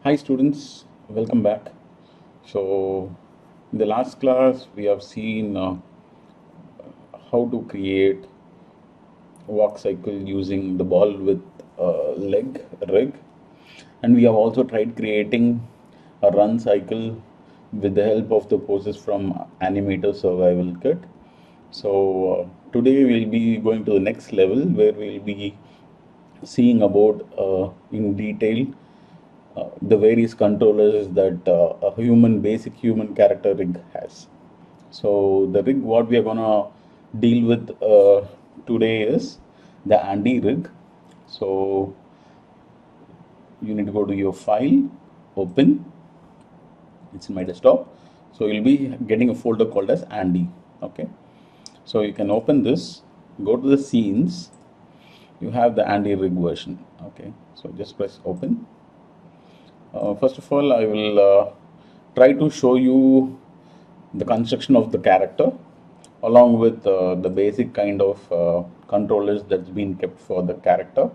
Hi students, welcome back. So in the last class we have seen how to create walk cycle using the ball with leg rig, and we have also tried creating a run cycle with the help of the poses from animator survival kit. So today we'll be going to the next level where we'll be seeing about in detail the various controllers that a basic human character rig has. So the rig what we are gonna deal with today is the Andy rig. So you need to go to your file, open. It's in my desktop. So you'll be getting a folder called as Andy. Okay. So you can open this, go to the scenes. You have the Andy rig version. Okay. So just press open. First of all, I will try to show you the construction of the character along with the basic kind of controllers that's been kept for the character,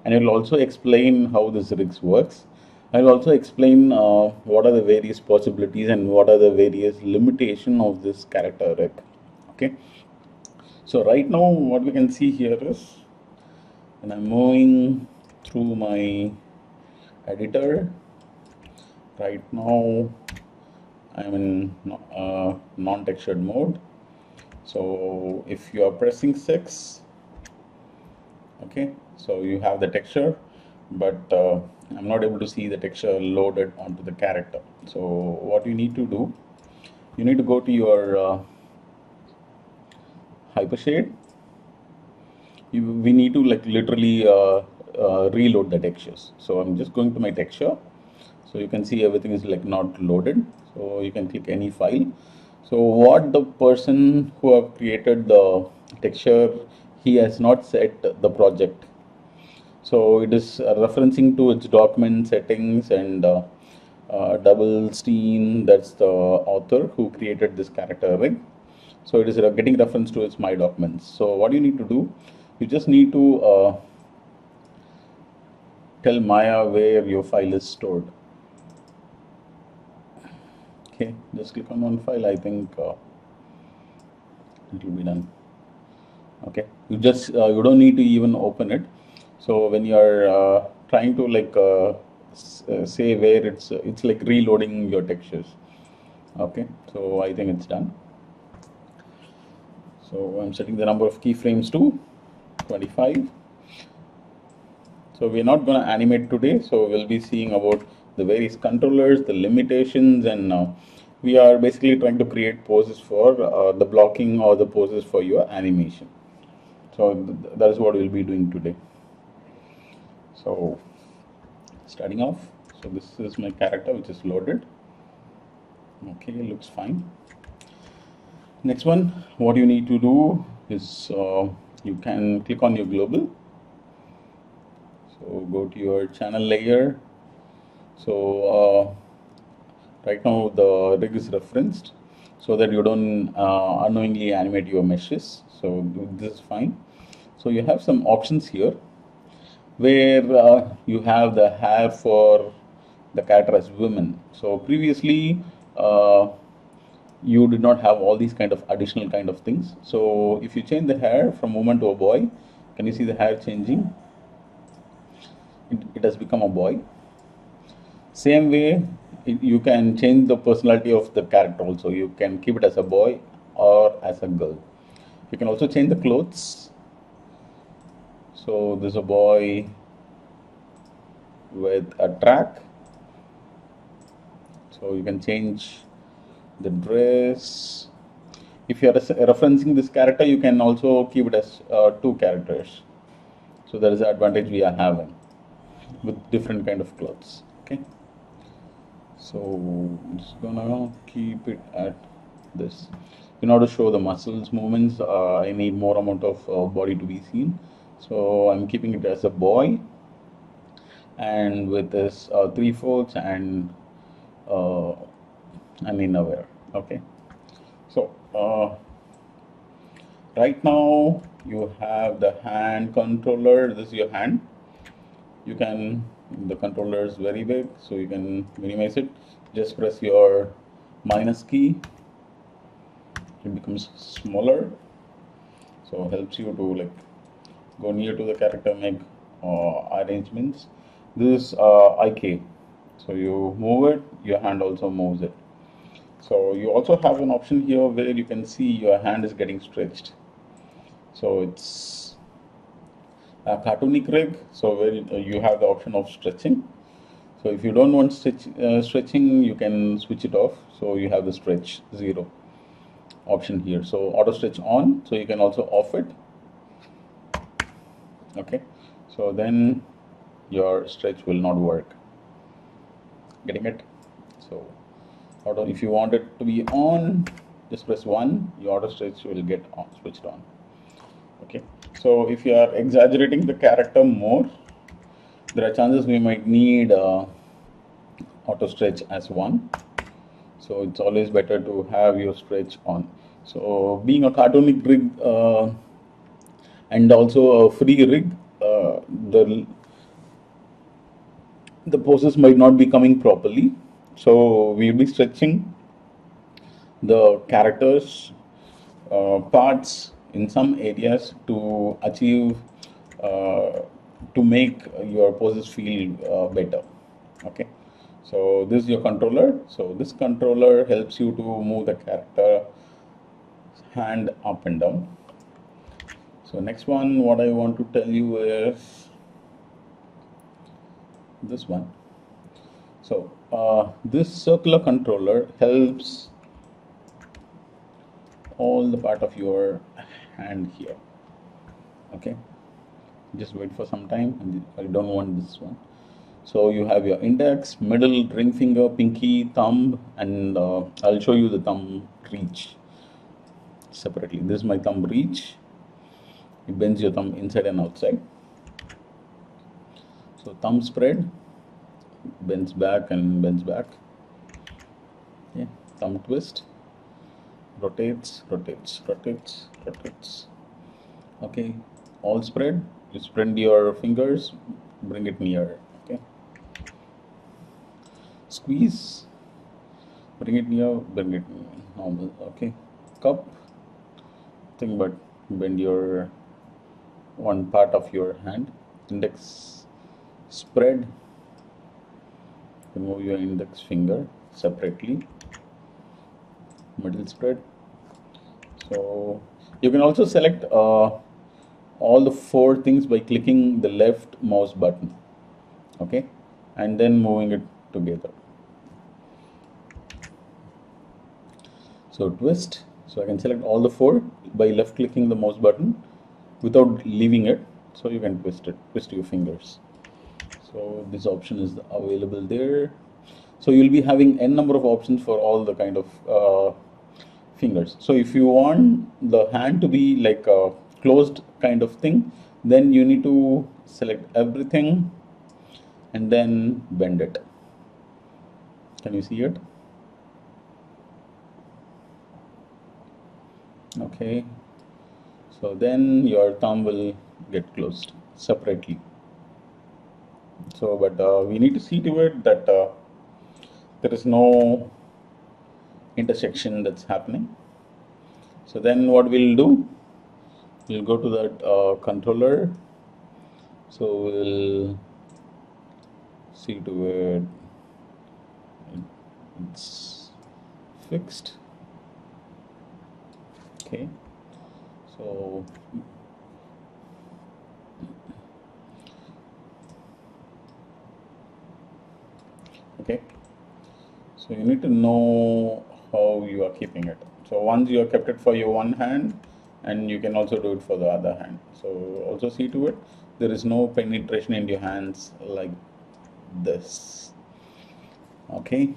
and it will also explain how this rigs works. I will also explain what are the various possibilities and what are the various limitations of this character rig. Okay, so right now what we can see here is when I'm moving through my editor. Right now I'm in non-textured mode. So if you are pressing 6, okay, so you have the texture, but I'm not able to see the texture loaded onto the character. So what you need to do, you need to go to your hypershade. We need to like literally reload the textures. So I'm just going to my texture. So you can see everything is like not loaded. So you can click any file. So what the person who have created the texture, he has not set the project. So it is referencing to its document settings and double steen, that's the author who created this character rig. So it is getting reference to its my documents. So what you need to do, you just need to tell Maya where your file is stored. Okay, just click on one file. I think it will be done. Okay, you just you don't need to even open it. So when you are trying to like say where it's like reloading your textures. Okay, so I think it's done. So I'm setting the number of keyframes to 25. So we're not going to animate today. So we'll be seeing about the various controllers, the limitations, and we are basically trying to create poses for the blocking or the poses for your animation. So that is what we'll be doing today. So starting off, so this is my character which is loaded. Okay, looks fine. Next one, what you need to do is you can click on your global. So go to your channel layer. So right now the rig is referenced so that you don't unknowingly animate your meshes. So this is fine. So you have some options here where you have the hair for the character as women. So previously you did not have all these kind of additional kind of things. So if you change the hair from woman to a boy, can you see the hair changing? It has become a boy. Same way, you can change the personality of the character also. You can keep it as a boy or as a girl. You can also change the clothes. So there's a boy with a track. So you can change the dress. If you are referencing this character, you can also keep it as two characters. So that is the advantage we are having with different kind of clothes. Okay. So I'm just gonna keep it at this. In order to show the muscles movements, I need more amount of body to be seen. So I'm keeping it as a boy, and with this 3/4 and an innerwear. Okay. So right now you have the hand controller. This is your hand. You can The controller is very big, so you can minimize it. Just press your minus key, it becomes smaller, so it helps you to like go near to the character, make arrangements. This is IK, so you move it, your hand also moves it. So you also have an option here where you can see your hand is getting stretched. So it's a cartoonic rig, so where you have the option of stretching. So if you don't want stretching, you can switch it off. So you have the stretch 0 option here. So auto stretch on, so you can also off it. Okay, so then your stretch will not work. Getting it? So auto, if you want it to be on, just press 1, your auto stretch will get on, switched on. Okay, so if you are exaggerating the character more, there are chances we might need auto stretch as 1. So it's always better to have your stretch on. So being a cartoonic rig and also a free rig, the poses might not be coming properly. So we'll be stretching the characters parts in some areas to achieve to make your poses feel better. Okay, so this is your controller. So this controller helps you to move the character hand up and down. So next one, what I want to tell you is this one. So this circular controller helps all the part of your hand here. Okay, just wait for some time. I don't want this one. So you have your index, middle, ring finger, pinky, thumb, and I'll show you the thumb reach separately. This is my thumb reach. It bends your thumb inside and outside. So thumb spread, bends back and bends back. Yeah, thumb twist, rotates, rotates, rotates, rotates. Okay, all spread, you spread your fingers, bring it near. Okay, squeeze, bring it near, bring it normal. Okay, cup, thing but bend your one part of your hand. Index spread, remove your index finger separately. Middle spread. So you can also select all the 4 things by clicking the left mouse button. Okay, and then moving it together. So twist, so I can select all the 4 by left clicking the mouse button without leaving it. So you can twist it, twist your fingers. So this option is available there. So you'll be having n number of options for all the kind of fingers. So if you want the hand to be like a closed kind of thing, then you need to select everything and then bend it. Can you see it? Okay, so then your thumb will get closed separately. So but we need to see to it that there is no intersection that's happening. So then what we'll do, we'll go to that controller. So we'll see to it it's fixed. Okay, so okay, so you need to know how you are keeping it. So once you have kept it for your one hand, and you can also do it for the other hand. So also see to it there is no penetration in your hands like this. Okay,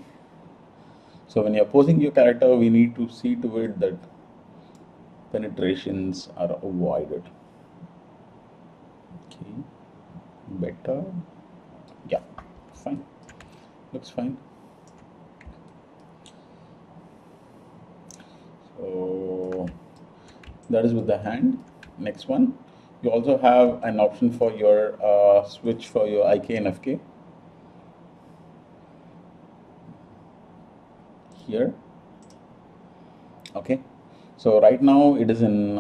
so when you're posing your character, we need to see to it that penetrations are avoided. Okay, better, yeah, fine, looks fine. So that is with the hand. Next one, you also have an option for your switch for your IK and FK. here. Okay, so right now it is in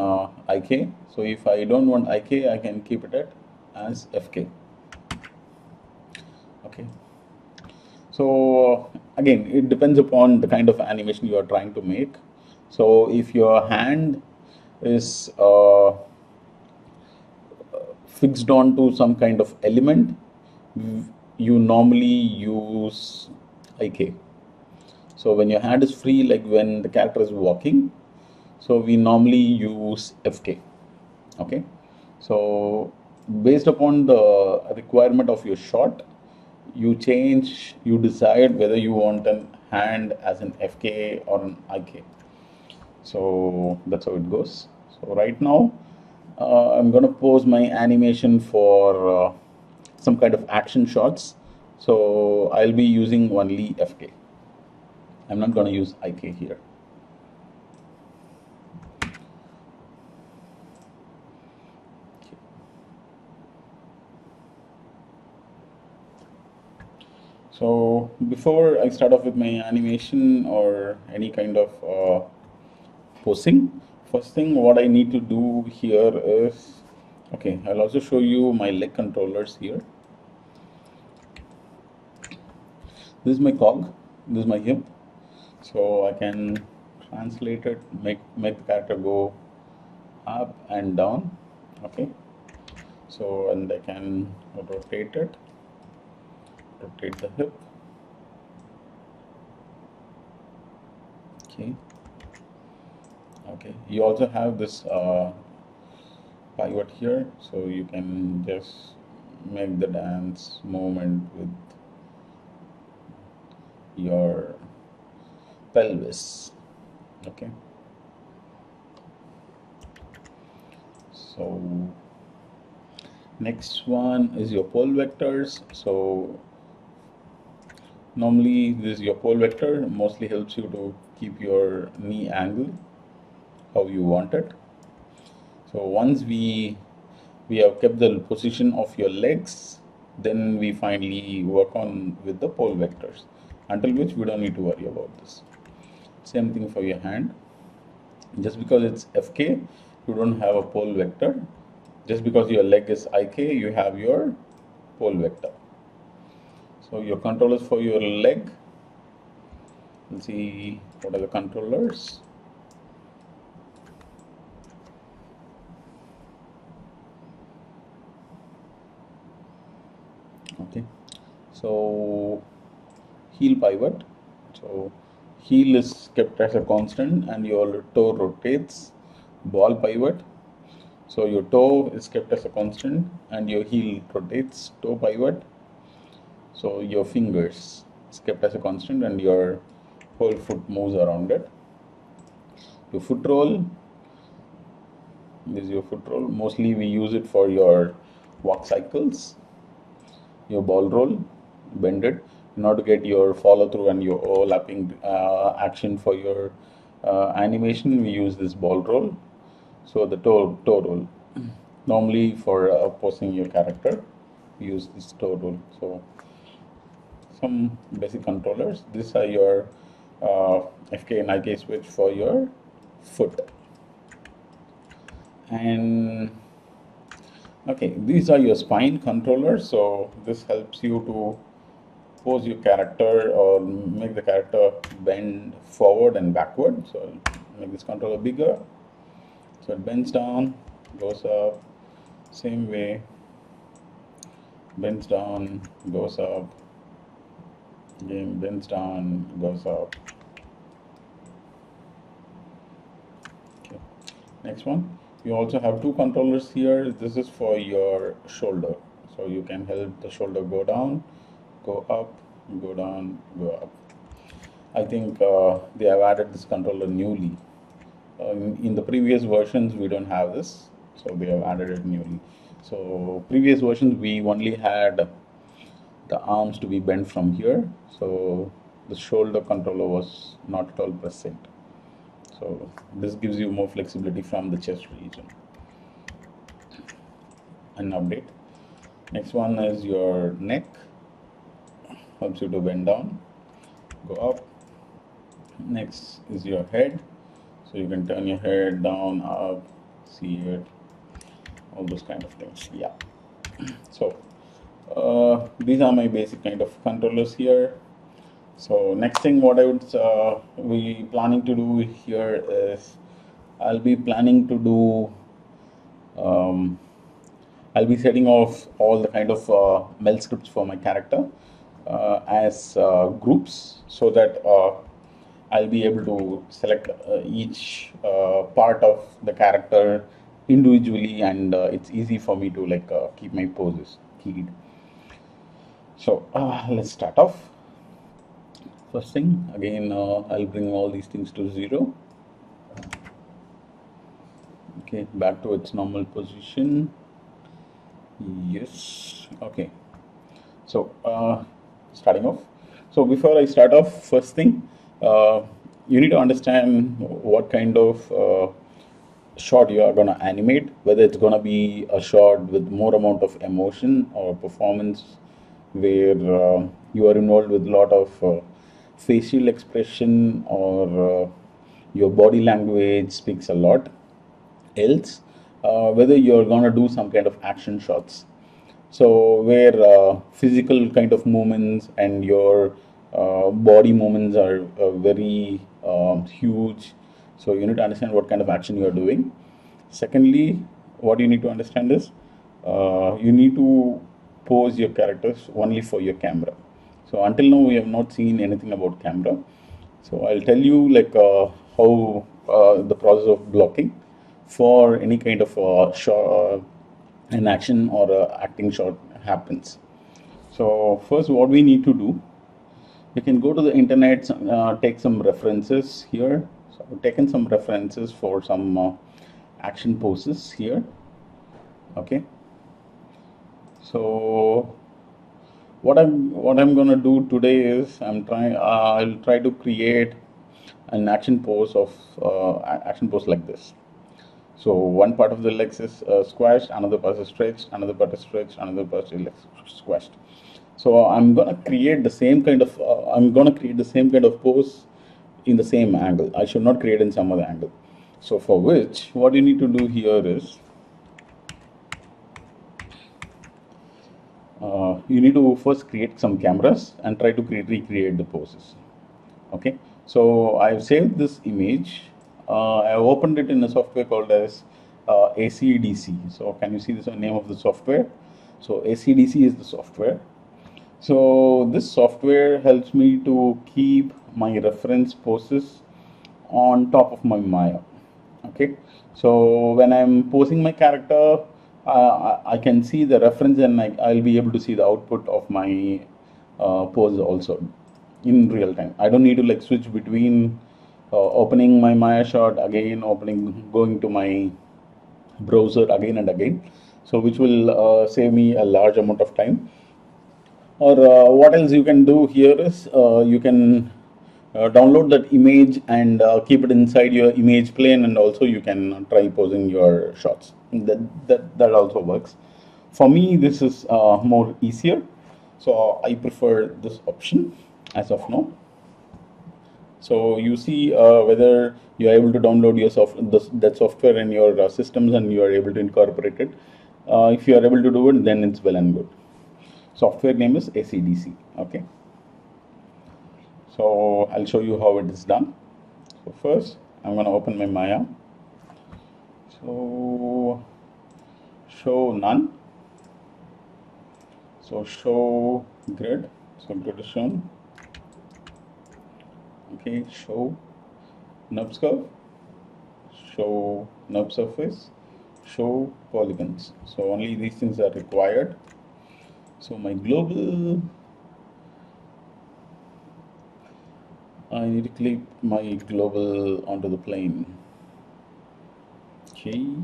IK. So if I don't want IK, I can keep it as FK. Okay, so again, it depends upon the kind of animation you are trying to make. So if your hand is fixed on to some kind of element, you normally use IK. So when your hand is free, like when the character is walking, so we normally use FK. Okay, so based upon the requirement of your shot, you decide whether you want an hand as an FK or an IK. So that's how it goes. So right now, I'm going to pose my animation for some kind of action shots. So I'll be using only FK. I'm not going to use IK here. So before I start off with my animation or any kind of posing, first thing what I need to do here is, okay, I'll also show you my leg controllers here. This is my cog, this is my hip. So I can translate it, make the character go up and down. Okay, so and I can rotate it, rotate the hip. Okay, you also have this pivot here, so you can just make the dance movement with your pelvis. Okay, so next one is your pole vectors. So normally this is your pole vector, mostly helps you to keep your knee angle how you want it. So once we have kept the position of your legs, then we finally work on with the pole vectors, until which we don't need to worry about this. Same thing for your hand. Just because it's FK, you don't have a pole vector. Just because your leg is IK, you have your pole vector. So your controllers for your leg, let's see what are the controllers. Okay, so heel pivot. So heel is kept as a constant and your toe rotates. Ball pivot. So your toe is kept as a constant and your heel rotates. Toe pivot. So your fingers is kept as a constant and your whole foot moves around it. Your foot roll. This is your foot roll. Mostly we use it for your walk cycles. Your ball roll, bend it in order to get your follow through and your overlapping action for your animation. We use this ball roll. So the toe roll. Normally for posing your character, we use this toe roll. So some basic controllers. These are your FK and IK switch for your foot. And okay, these are your spine controllers. So this helps you to pose your character or make the character bend forward and backward. So I'll make this controller bigger. So it bends down, goes up, same way, bends down, goes up, again bends down, goes up. Okay. Next one, you also have two controllers here. This is for your shoulder. So you can help the shoulder go down, go up, go down, go up. I think they have added this controller newly. In the previous versions, we don't have this, so they have added it newly. So previous versions, we only had the arms to be bent from here, so the shoulder controller was not at all present. So this gives you more flexibility from the chest region. An update. Next one is your neck. Helps you to bend down, go up, Next is your head. So you can turn your head down, up, see it, all those kind of things. Yeah. So these are my basic kind of controllers here. So next thing what I would be planning to do here is I'll be planning to do um, I'll be setting off all the kind of mel scripts for my character as groups, so that I'll be able to select each part of the character individually, and it's easy for me to like keep my poses keyed. So let's start off. First thing, again, I'll bring all these things to 0. Okay, back to its normal position. Yes. Okay. So starting off. So before I start off, first thing, you need to understand what kind of shot you are going to animate, whether it's going to be a shot with more amount of emotion or performance where you are involved with a lot of facial expression, or your body language speaks a lot, else whether you're going to do some kind of action shots, so where physical kind of movements and your body movements are very huge. So you need to understand what kind of action you are doing. Secondly, what you need to understand is you need to pose your characters only for your camera. So until now we have not seen anything about camera. So I'll tell you like how the process of blocking for any kind of shot, an action or acting shot happens. So first what we need to do, you can go to the internet, take some references here. So I've taken some references for some action poses here. Okay. So what I'm gonna do today is I'll try to create an action pose of action pose like this. So one part of the legs is squashed, another part is stretched, another part is stretched, another part is squashed. So I'm gonna create the same kind of pose in the same angle. I should not create in some other angle. So for which, what you need to do here is you need to first create some cameras and try to recreate the poses. Okay. So I've saved this image. I've opened it in a software called as ACDC. So can you see this name of the software? So ACDC is the software. So this software helps me to keep my reference poses on top of my Maya. Okay. So when I'm posing my character, I can see the reference, and I'll be able to see the output of my pose also in real time. I don't need to like switch between opening my Maya shot again, going to my browser again and again. So which will save me a large amount of time. Or what else you can do here is you can download that image and keep it inside your image plane, and also you can try posing your shots. That also works. For me, this is more easier, so I prefer this option as of now. So you see whether you are able to download that software in your systems and you are able to incorporate it. If you are able to do it, then it's well and good. Software name is ACDC. Okay. So I'll show you how it is done. So first, I'm going to open my Maya. So show none. So show grid. So grid is shown. Okay. Show nub curve. Show nub surface. Show polygons. So only these things are required. So my global, I need to click my global onto the plane. Okay,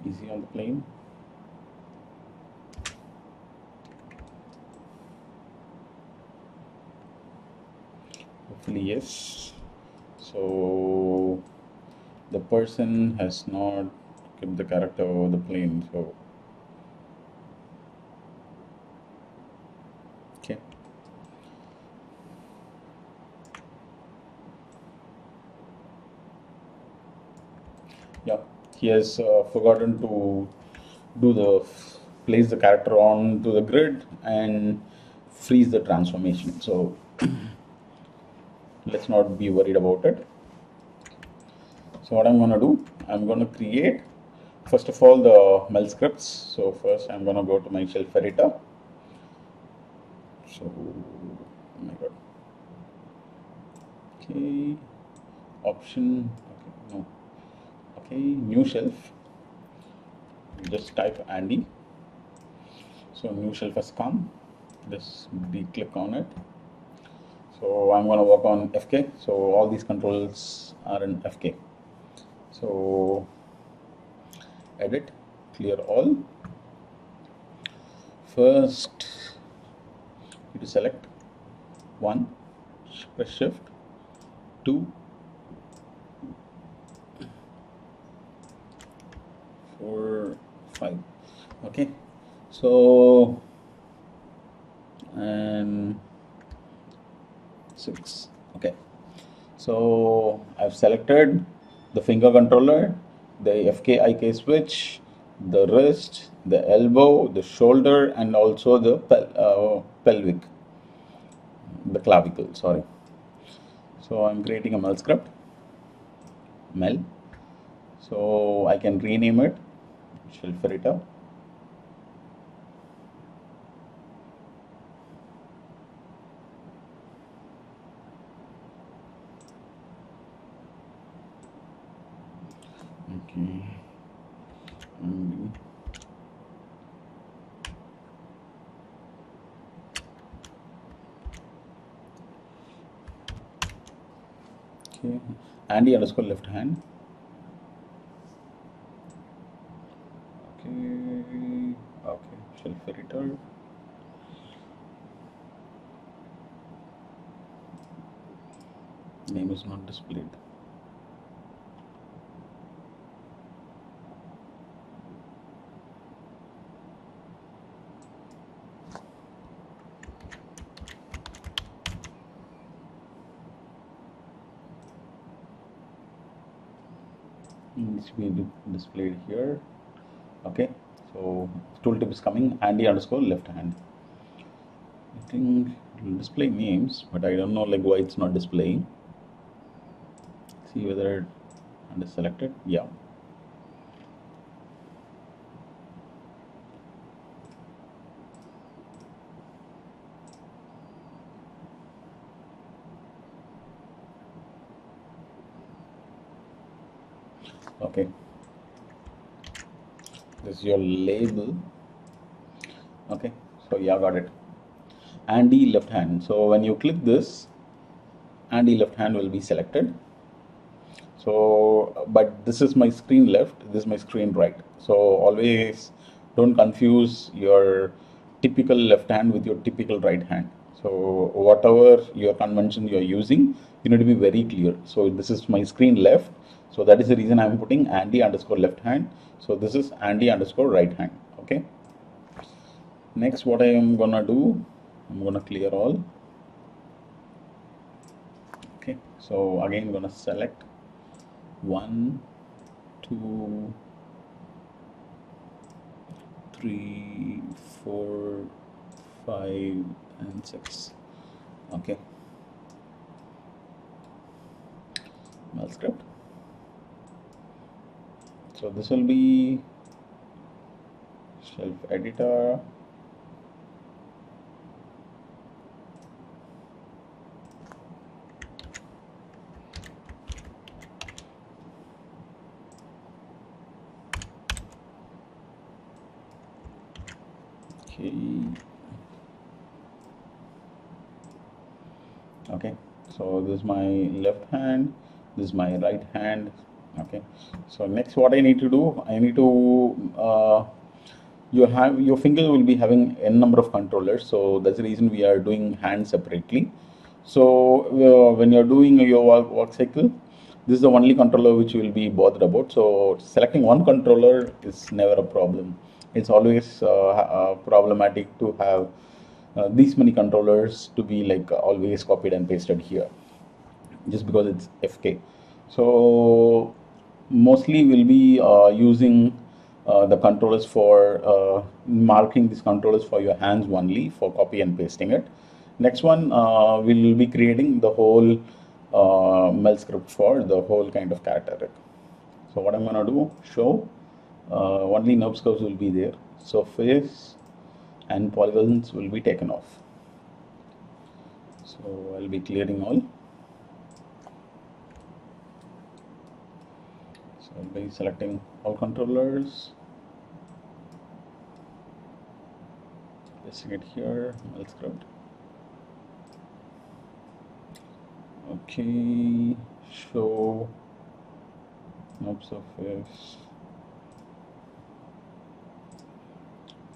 easy on the plane. Hopefully yes. So the person has not kept the character over the plane. So okay. Yeah, he has forgotten to do the place the character onto the grid and freeze the transformation. So let's not be worried about it. So what I'm going to do, I'm going to create first of all the mel scripts. So first I'm going to go to my shelf editor. So oh my god, okay, option, okay, no, okay, new shelf, just type Andy. So new shelf has come, just click on it. So I'm going to work on FK. So all these controls are in FK. So edit, clear all. First you to select 1, press shift, 2, 4, 5. Okay, so and 6. Okay, so I've selected the finger controller, the FK IK switch, the wrist, the elbow, the shoulder, and also the pelvic, the clavicle, sorry. So I'm creating a mel script, mel. So I can rename it, shelf editor. Okay. Okay, Andy underscore left hand. Okay, okay, shelf editor. Name is not displayed. Needs to be displayed here. Okay, so tooltip is coming, Andy underscore left hand. I think it will display names, but I don't know like why it's not displaying. See whether it is selected. Yeah. Okay. This is your label. Okay, so yeah, got it. Andy left hand. So when you click this, Andy left hand will be selected. So, but this is my screen left, this is my screen right. So always don't confuse your typical left hand with your typical right hand. So whatever your convention you're using, you need to be very clear. So this is my screen left. So that is the reason I'm putting Andy underscore left hand. So this is Andy underscore right hand. Okay. Next, what I am gonna do, I'm gonna clear all. Okay. So again, I'm gonna select 1, 2, 3, 4, 5, and 6. Okay. Mel script. So this will be shelf editor. Okay, so this is my left hand, this is my right hand. Okay, so next what I need to do, I need to your fingers will be having n number of controllers, so that's the reason we are doing hands separately. So when you're doing your walk cycle, this is the only controller which you will be bothered about. So selecting one controller is never a problem. It's always problematic to have these many controllers to be like always copied and pasted here, just because it's FK. So mostly we'll be using the controllers for marking these controllers for your hands only for copy and pasting it. Next one, we'll be creating the whole mel script for the whole kind of character. So what I'm gonna do, show only nubs curves will be there. So face and polygons will be taken off. So I'll be clearing all. So I'll be selecting all controllers, pasting it here, mel script. Okay, show knob surface,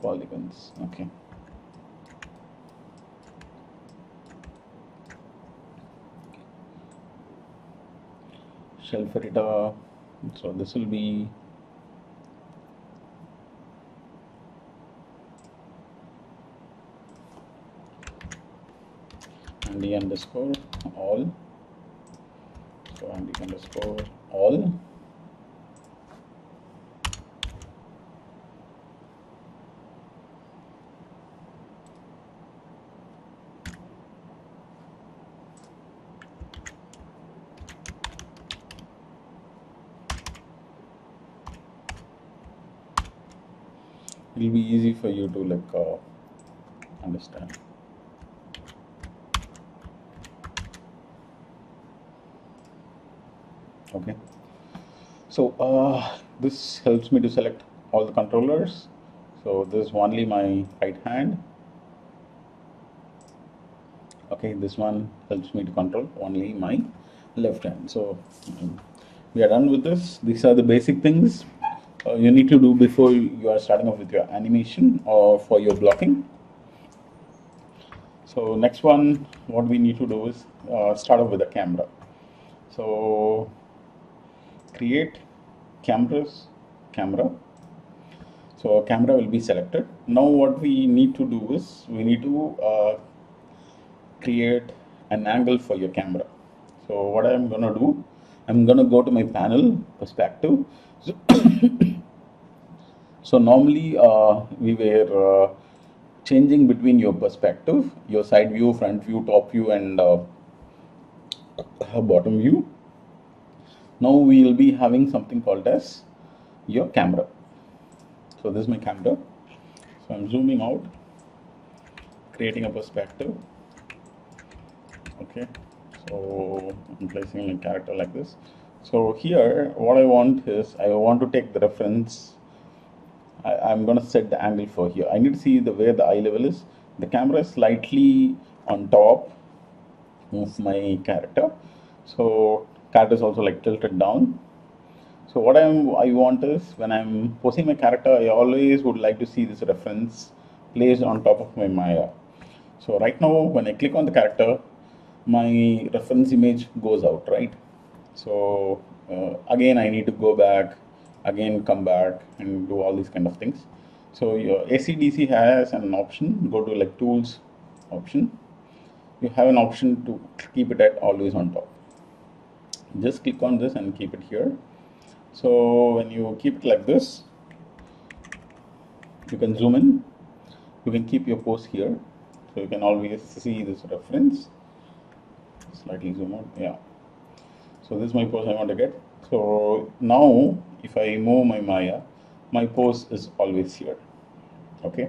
polygons. Okay. Shell Ferrita. So this will be Andy underscore all. So Andy underscore all. It will be easy for you to understand. Okay, so this helps me to select all the controllers. So this is only my right hand. Okay, this one helps me to control only my left hand. So we are done with this. These are the basic things you need to do before you are starting off with your animation or for your blocking. So next one, what we need to do is start off with a camera. So create camera. So a camera will be selected. Now what we need to do is we need to create an angle for your camera. So what I'm gonna do, I'm gonna go to my panel perspective. So normally we were changing between your perspective, your side view, front view, top view, and bottom view. Now we will be having something called as your camera. So this is my camera. So I'm zooming out, creating a perspective. Okay, so I'm placing my character like this. So here what I want is I want to take the reference. I'm going to set the angle for here. I need to see the where the eye level is. The camera is slightly on top of my character, so character is also like tilted down. So what I want is when I'm posing my character, I always would like to see this reference placed on top of my Maya. So right now when I click on the character, my reference image goes out, right? So again I need to go back, again come back and do all these kind of things. So your ACDC has an option, go to like tools option. You have an option to keep it at always on top. Just click on this and keep it here. So when you keep it like this, you can zoom in, you can keep your pose here, so you can always see this reference. Slightly zoom out, yeah. So this is my pose I want to get. So now if I move my Maya, my pose is always here. Okay,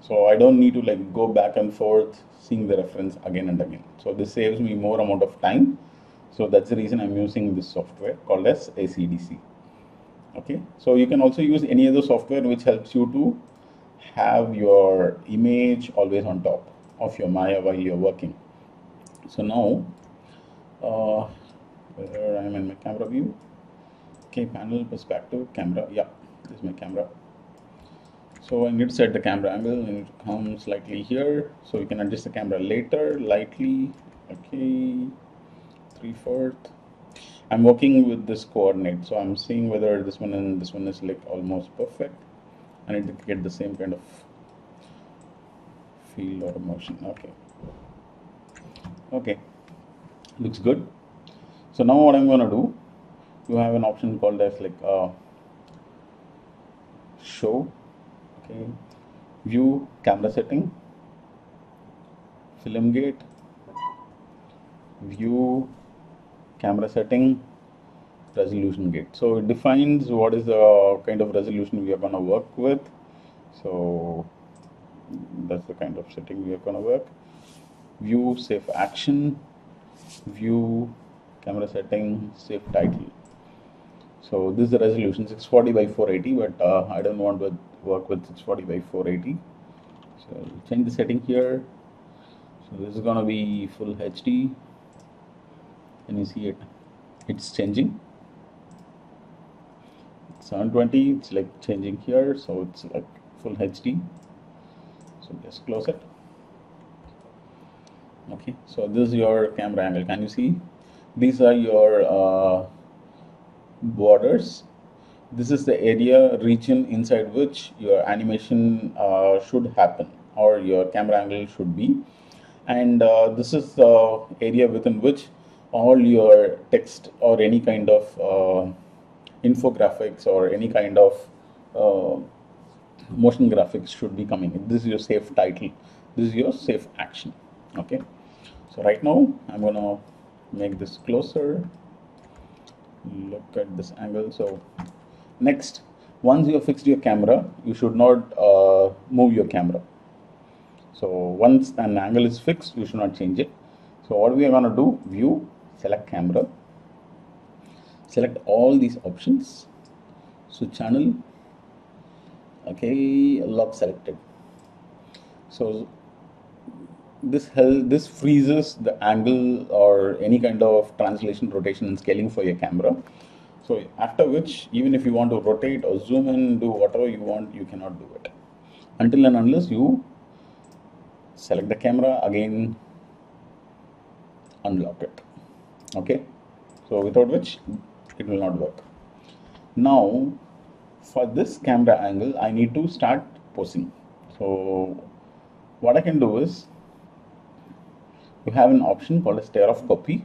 so I don't need to like go back and forth seeing the reference again and again. So this saves me more amount of time. So that's the reason I'm using this software called as ACDC. Okay, so you can also use any other software which helps you to have your image always on top of your Maya while you're working. So now where I'm in my camera view. Okay, panel perspective, camera, yeah, this is my camera. So I need to set the camera angle, I need to come slightly here, so you can adjust the camera later, lightly. Okay, 3/4. I'm working with this coordinate, so I'm seeing whether this one and this one is like almost perfect. I need to get the same kind of feel or motion. Okay, looks good. So now what I'm going to do, you have an option called as like show. Okay, view camera setting, film gate, view camera setting, resolution gate. So it defines what is the kind of resolution we are going to work with. So that's the kind of setting we are going to work. View safe action, view camera setting, safe title. So this is the resolution 640 by 480, but I don't want to work with 640 by 480. So I'll change the setting here. So this is going to be full HD. Can you see it? It's changing. 720, it's like changing here, so it's like full HD. So just close it. Okay, so this is your camera angle. Can you see? These are your borders. This is the area region inside which your animation should happen, or your camera angle should be. And this is the area within which all your text or any kind of infographics or any kind of motion graphics should be coming in. This is your safe title. This is your safe action. Okay. So right now I'm gonna make this closer. Look at this angle. So next, once you have fixed your camera, you should not move your camera. So once an angle is fixed, you should not change it. So what we are gonna do, view, select camera, select all these options, switch channel. Okay, lock selected. So this freezes the angle or any kind of translation, rotation, and scaling for your camera. So after which, even if you want to rotate or zoom in, do whatever you want, you cannot do it until and unless you select the camera again, unlock it. Okay, so without which it will not work. Now for this camera angle, I need to start posing. So what I can do is, you have an option called as tear of copy.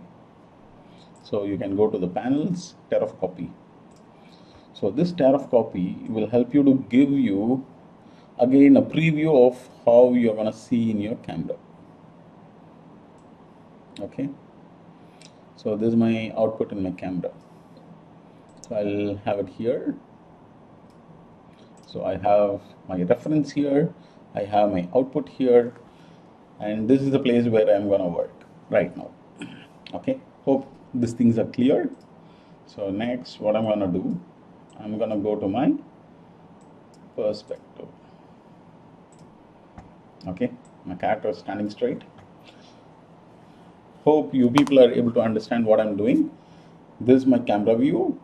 So you can go to the panels, tear of copy. So this tear of copy will help you to give you again a preview of how you're gonna see in your camera. Okay, so this is my output in my camera. So I'll have it here. So I have my reference here, I have my output here, and this is the place where I'm gonna work right now. Okay, hope these things are clear. So next, what I'm gonna do, I'm gonna go to my perspective. Okay, my character is standing straight. Hope you people are able to understand what I'm doing. This is my camera view.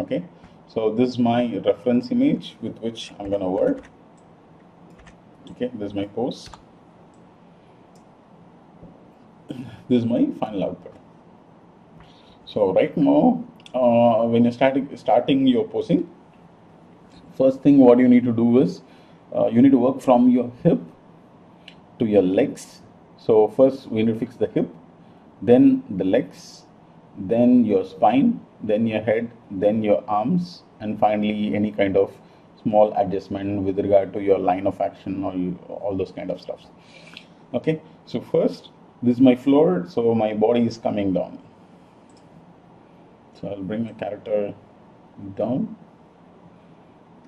Okay, so this is my reference image with which I'm gonna work. Okay, this is my pose. This is my final output. So right now, when you're starting your posing, first thing what you need to do is you need to work from your hip to your legs. So first we need to fix the hip, then the legs, then your spine, then your head, then your arms, and finally any kind of small adjustment with regard to your line of action or all those kind of stuff. Okay, so first, this is my floor, so my body is coming down. So I'll bring my character down.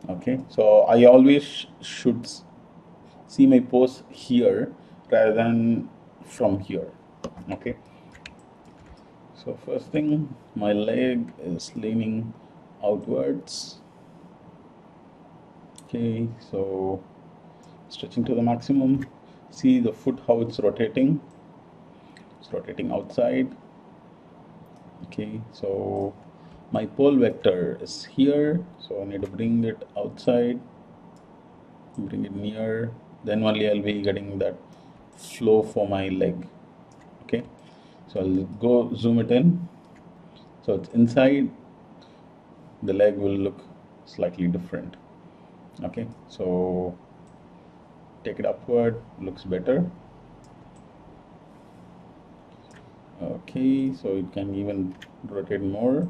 Okay, so I always should see my pose here rather than from here. Okay, so first thing, my leg is leaning outwards. Okay, so stretching to the maximum. See the foot, how it's rotating. It's rotating outside. Okay, so my pole vector is here, so I need to bring it outside, bring it near, then only I'll be getting that flow for my leg. Okay, so I'll go zoom it in, so it's inside, the leg will look slightly different. Okay, so take it upward, looks better. Okay, so it can even rotate more.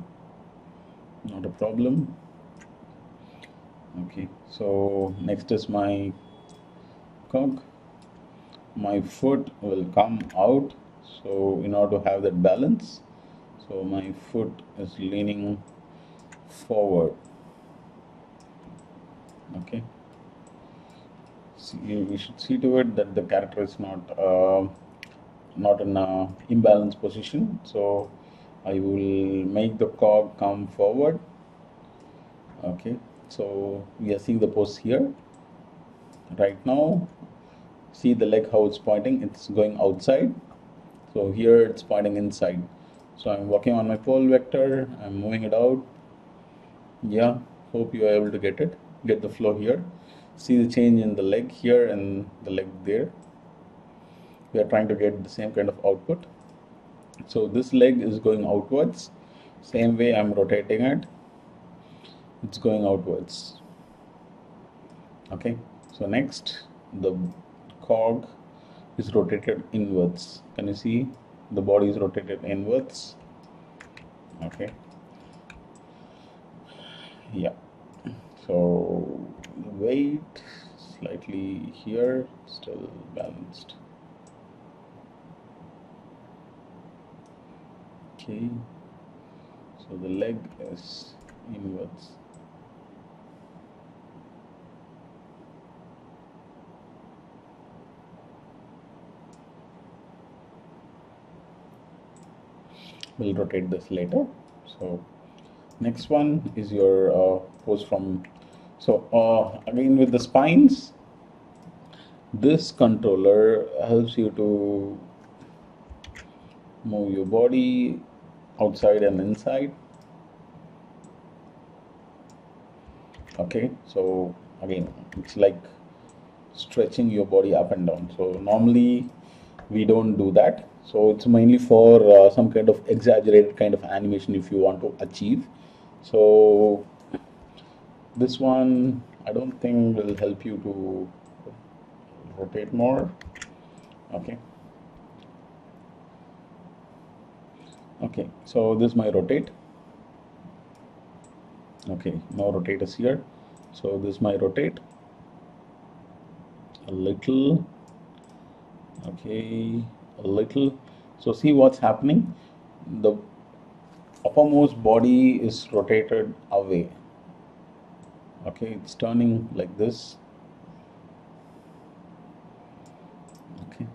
not a problem. Okay, so next is my cog. My foot will come out, so in order to have that balance, so my foot is leaning forward. Okay, see, we should see to it that the character is not in a imbalanced position. So I will make the cog come forward. Okay, so we are seeing the pose here right now. See the leg, how it's pointing, it's going outside. So here it's pointing inside. So I'm working on my pole vector, I'm moving it out. Yeah, hope you are able to get the flow here. See the change in the leg here and the leg there. We are trying to get the same kind of output. So this leg is going outwards. Same way I'm rotating it, it's going outwards. Okay, so next the cog is rotated inwards. Can you see the body is rotated inwards? Okay, yeah. So the weight slightly here, still balanced. Okay, so the leg is inwards. We'll rotate this later. So next one is your pose from, so again with the spines, this controller helps you to move your body outside and inside. Okay, so again it's like stretching your body up and down. So normally we don't do that, so it's mainly for some kind of exaggerated kind of animation if you want to achieve. So this one I don't think will help you to rotate more. Okay, okay, so this is my rotate. Okay, now rotate is here, so this is my rotate a little. Okay, a little. So see what's happening, the uppermost body is rotated away. Okay, it's turning like this. Okay,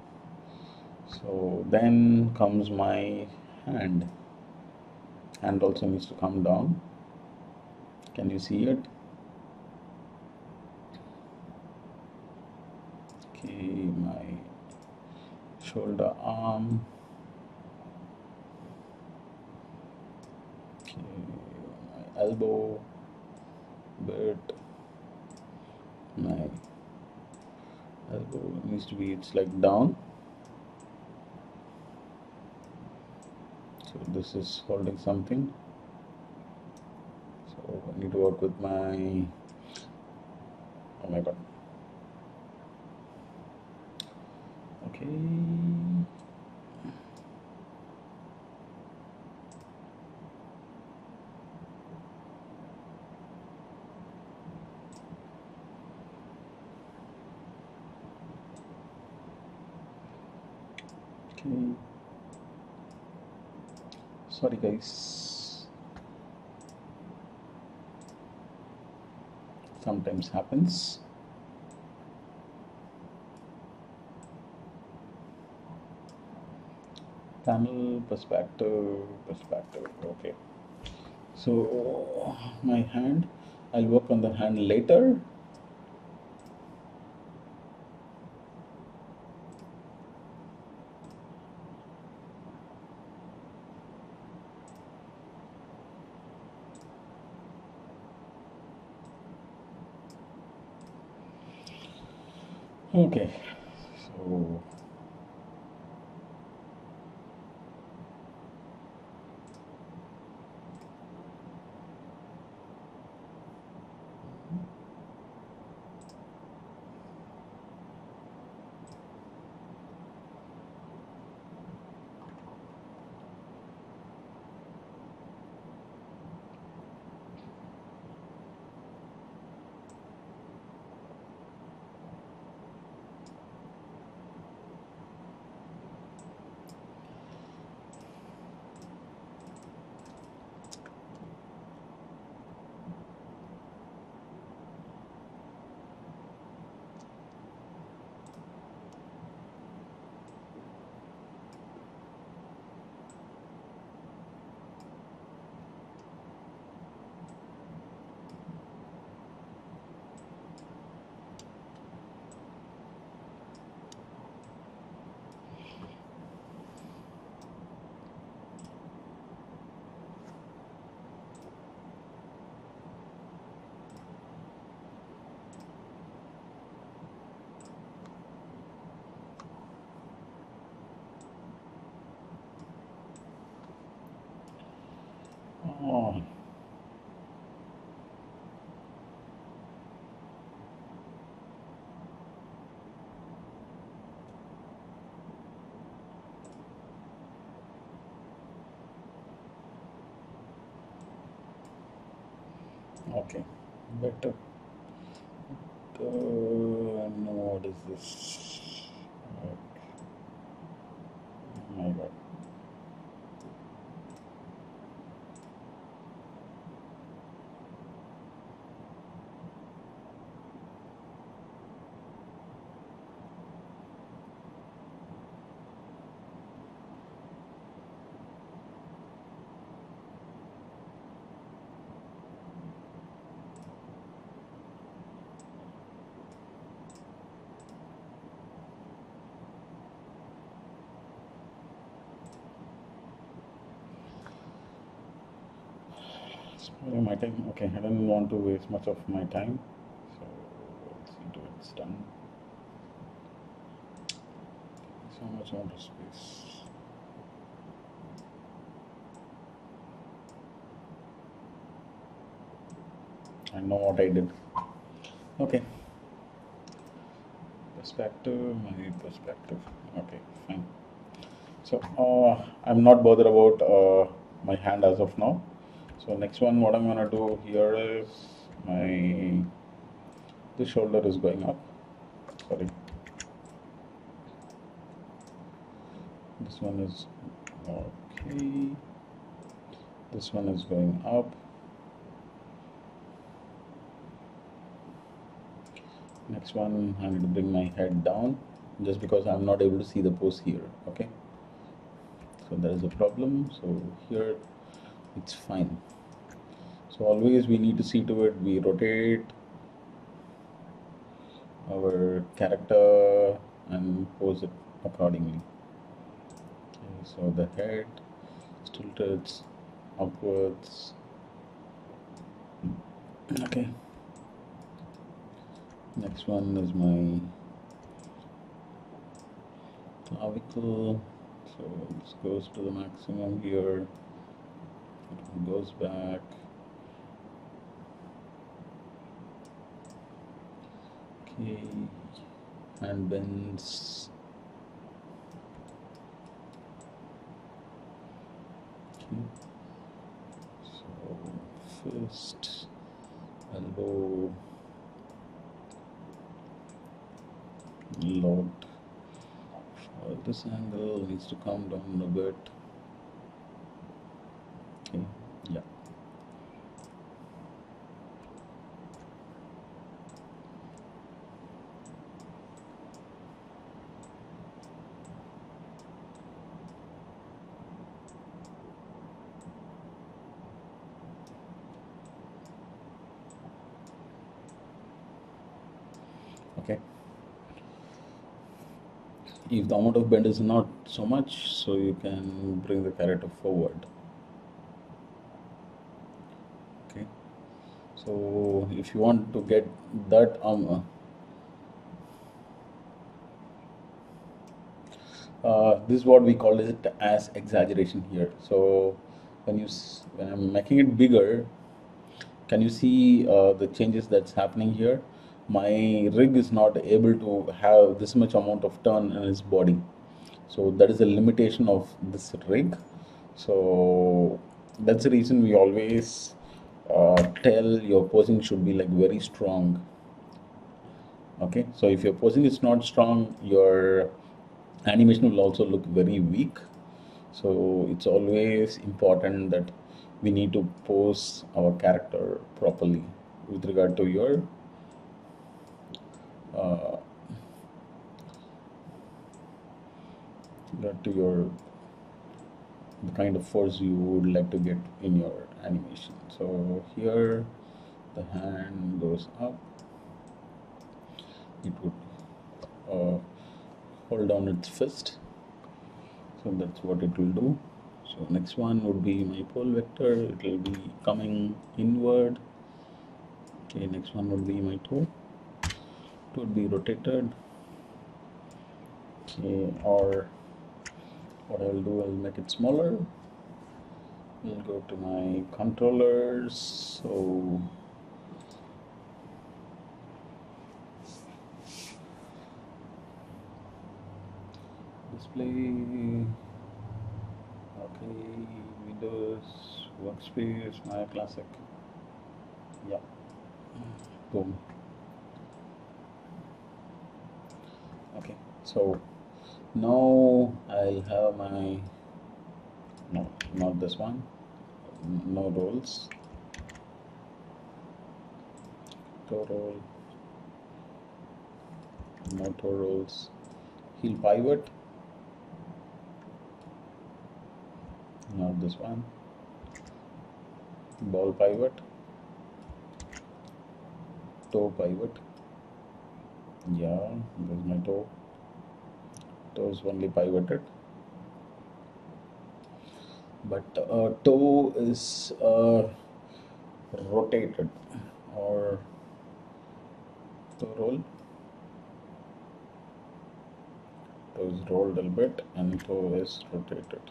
so then comes my hand also needs to come down. Can you see it? Okay, my shoulder, arm. Okay, my elbow bit, my elbow needs to be, it's like down. So this is holding something. So I need to work with my, oh my god. Okay. Okay. Sorry guys. Sometimes happens. Panel perspective. Okay. So my hand, I'll work on the hand later. Okay, so Oh, okay, better. No, what is this? Oh my God. Spoiling my time. Okay, I don't want to waste much of my time. So let's see till it's done. So much more space. I know what I did. Okay. Perspective, my perspective. Okay, fine. So I'm not bothered about my hand as of now. So next one, what I'm gonna do here is my this shoulder is going up. Sorry, this one is okay. This one is going up. Next one, I need to bring my head down just because I'm not able to see the pose here. Okay, so there is a problem. So here it's fine. So always we need to see to it we rotate our character and pose it accordingly. Okay, so the head tilted upwards. Okay, next one is my clavicle. So this goes to the maximum here, it goes back. Okay, hand bends. Okay, so fist, elbow, load. This angle needs to come down a bit. Okay, yeah. Okay, if the amount of bend is not so much, so you can bring the character forward. Okay, so if you want to get that this is what we call it as exaggeration here. So when I'm making it bigger, can you see the changes that's happening here? My rig is not able to have this much amount of turn in its body. So that is a limitation of this rig. So that's the reason we always tell your posing should be like very strong. Okay, so if your posing is not strong, your animation will also look very weak. So it's always important that we need to pose our character properly with regard to your uh, to your the kind of force you would like to get in your animation. So here the hand goes up, it would hold down its fist, so that's what it will do. So next one would be my pole vector, it will be coming inward. Okay, next one would be my toe, it would be rotated. Okay, or what I will do, I'll make it smaller. I'll go to my controllers. So display, okay, Windows, workspace, my classic. Yeah, boom. Okay, so now I'll have my, no, not this one, no roles, toe roll, no toe rolls, heel pivot, not this one, ball pivot, toe pivot, yeah, there's my toe, toe is only pivoted, but toe is rotated, or toe roll, toe is rolled a little bit and toe is rotated.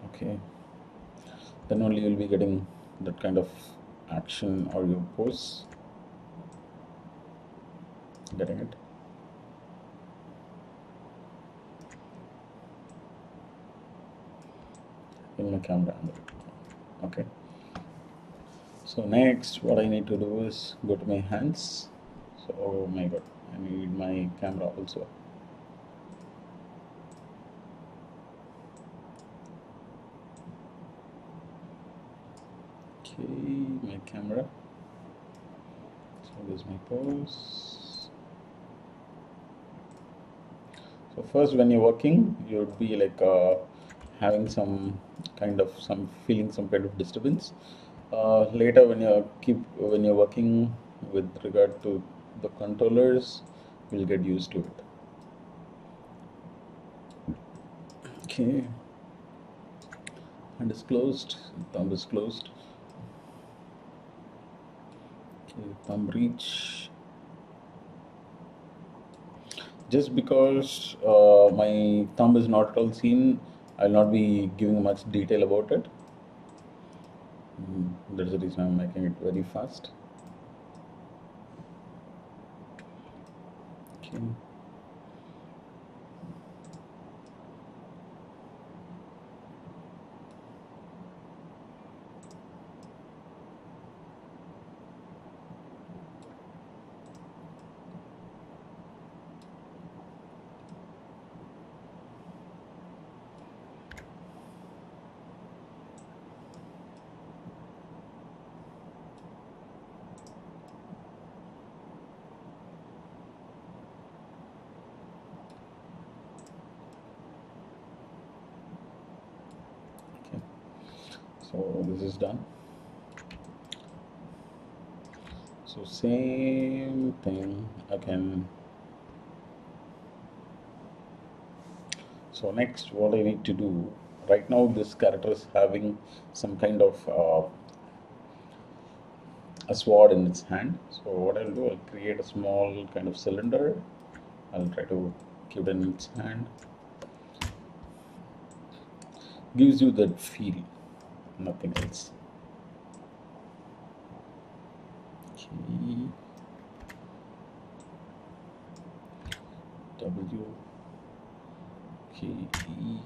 Okay, then only you'll be getting that kind of action or your pose. Getting it? In my camera angle. Okay. So next, what I need to do is go to my hands. So, oh my god, I need my camera also. Okay, my camera. So there's my pose. So first, when you're working, you'd be like having some kind of feeling some kind of disturbance. Later, when you're working with regard to the controllers, you'll get used to it. Okay, hand is closed, thumb is closed. Okay, thumb reach. Just because my thumb is not at all seen, I'll not be giving much detail about it. That's the reason I'm making it very fast. Okay. Okay. So this is done. So same thing again. So next, what I need to do, right now this character is having some kind of a sword in its hand. So what I'll do, I'll create a small kind of cylinder. I'll try to keep it in its hand. Gives you that feel, nothing else. Okay. W K E.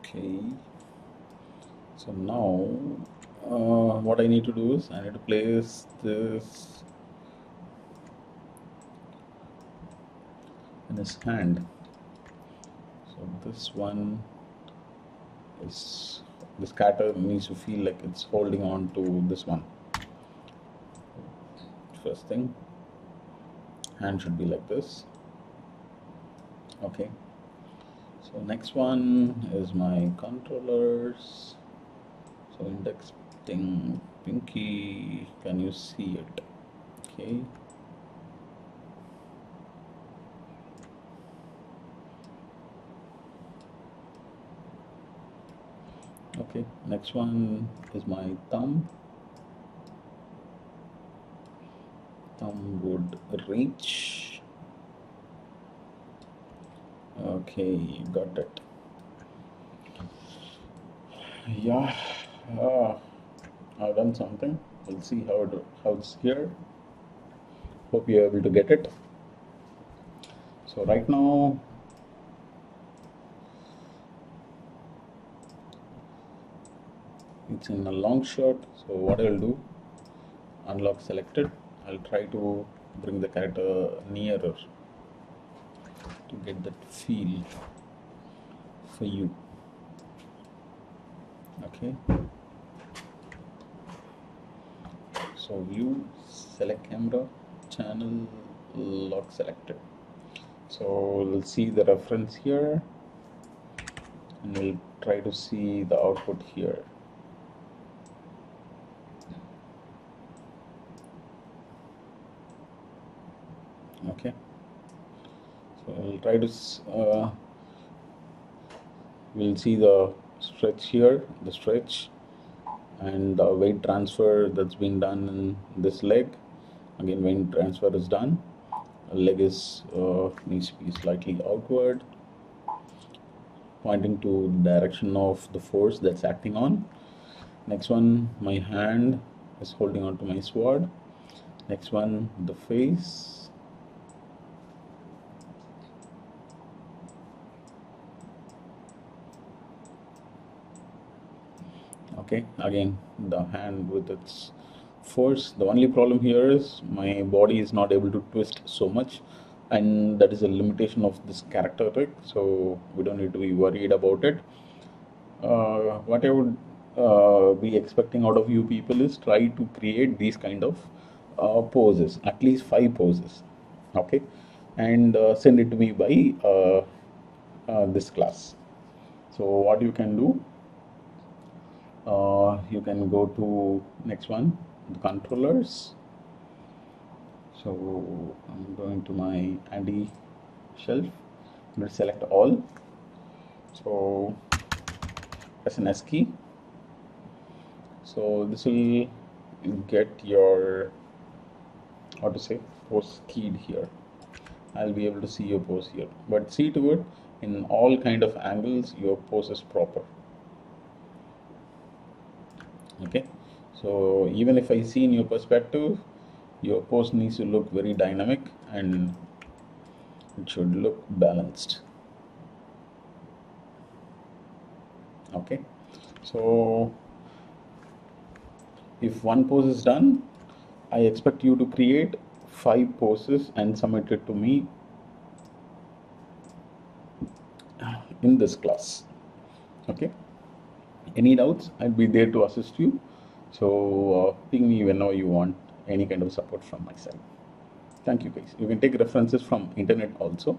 Okay, so now what I need to do is I need to place this in his hand. So this one is, this scatter needs to feel like it's holding on to this one. First thing, hand should be like this. Okay, so next one is my controllers. So index thing, pinky, can you see it? Okay, okay, next one is my thumb would reach. Okay, got it. Yeah, I've done something. We'll see how it's here. Hope you're able to get it. So right now it's in a long shot. So what I'll do, unlock selected. I'll try to bring the character nearer to get that feel for you. Okay, so view, select camera, channel, lock selected. So we'll see the reference here and we'll try to see the output here. Okay, so we'll try to we'll see the stretch here, the stretch and the weight transfer that's been done in this leg. Again, weight transfer is done. Leg is needs to be slightly outward, pointing to the direction of the force that's acting on. Next one, my hand is holding on to my sword. Next one, the face. Okay, again the hand with its force. The only problem here is my body is not able to twist so much, and that is a limitation of this character trick, so we don't need to be worried about it. What I would be expecting out of you people is try to create these kind of poses, at least 5 poses. Okay, and send it to me by this class. So what you can do, you can go to next one, the controllers. So I'm going to my Andy shelf. I'm going to select all. So press an S key. So this will get your, how to say, pose keyed here. I'll be able to see your pose here, but see to it in all kind of angles your pose is proper. Okay, so even if I see in your perspective, your pose needs to look very dynamic and it should look balanced. Okay, so if one pose is done, I expect you to create 5 poses and submit it to me in this class. Okay, any doubts, I'll be there to assist you. So ping me whenever you want any kind of support from my side. Thank you guys. You can take references from internet also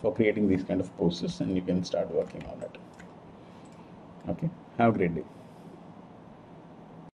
for creating these kind of poses and you can start working on it. Okay, have a great day.